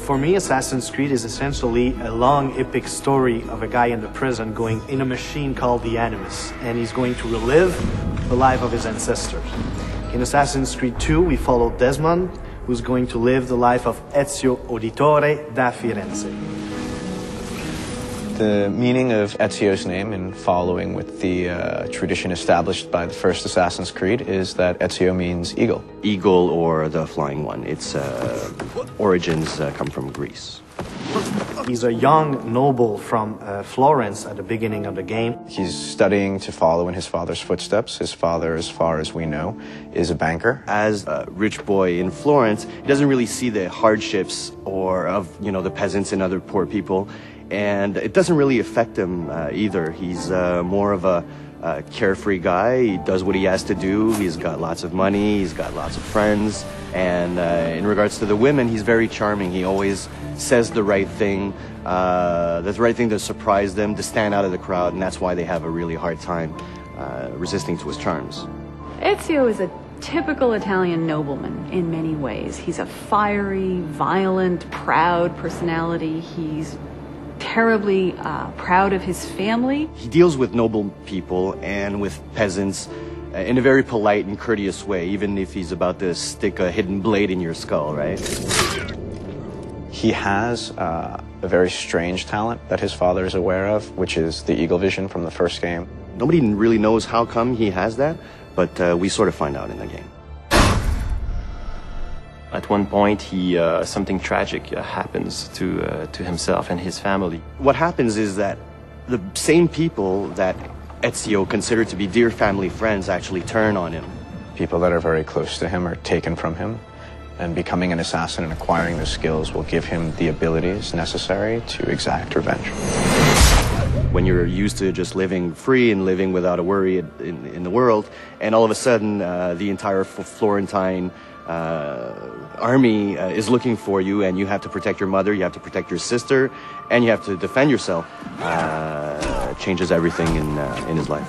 For me, Assassin's Creed is essentially a long, epic story of a guy in the prison going in a machine called the Animus, and he's going to relive the life of his ancestors. In Assassin's Creed 2, we follow Desmond, who's going to live the life of Ezio Auditore da Firenze. The meaning of Ezio's name, in following with the tradition established by the first Assassin's Creed, is that Ezio means eagle. Eagle, or the flying one. Its origins come from Greece. He's a young noble from Florence at the beginning of the game. He's studying to follow in his father's footsteps. His father, as far as we know, is a banker. As a rich boy in Florence, he doesn't really see the hardships of the peasants and other poor people. And it doesn't really affect him either. He's more of a carefree guy. He does what he has to do. He's got lots of money. He's got lots of friends. And in regards to the women, he's very charming. He always says the right thing to surprise them, to stand out of the crowd, and that's why they have a really hard time resisting to his charms. Ezio is a typical Italian nobleman in many ways. He's a fiery, violent, proud personality. He's terribly proud of his family. He deals with noble people and with peasants in a very polite and courteous way, even if he's about to stick a hidden blade in your skull, right? He has a very strange talent that his father is aware of, which is the eagle vision from the first game. Nobody really knows how come he has that, but we sort of find out in the game. At one point, something tragic happens to himself and his family. What happens is that the same people that Ezio considered to be dear family friends actually turn on him. People that are very close to him are taken from him, and becoming an assassin and acquiring the skills will give him the abilities necessary to exact revenge. When you're used to just living free and living without a worry in the world, and all of a sudden the entire Florentine army is looking for you, and you have to protect your mother, you have to protect your sister, and you have to defend yourself. Changes everything in his life.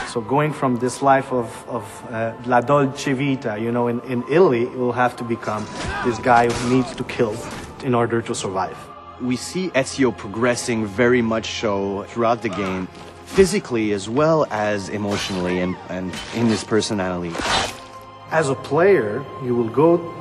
So going from this life of la dolce vita, in Italy, it will have to become this guy who needs to kill in order to survive. We see Ezio progressing very much so throughout the game, physically as well as emotionally and in his personality. As a player, you will go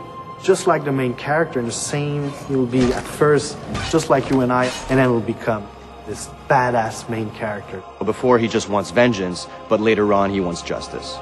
just like the main character, in the same, you will be at first just like you and I, and then will become this badass main character. Before he just wants vengeance, but later on he wants justice.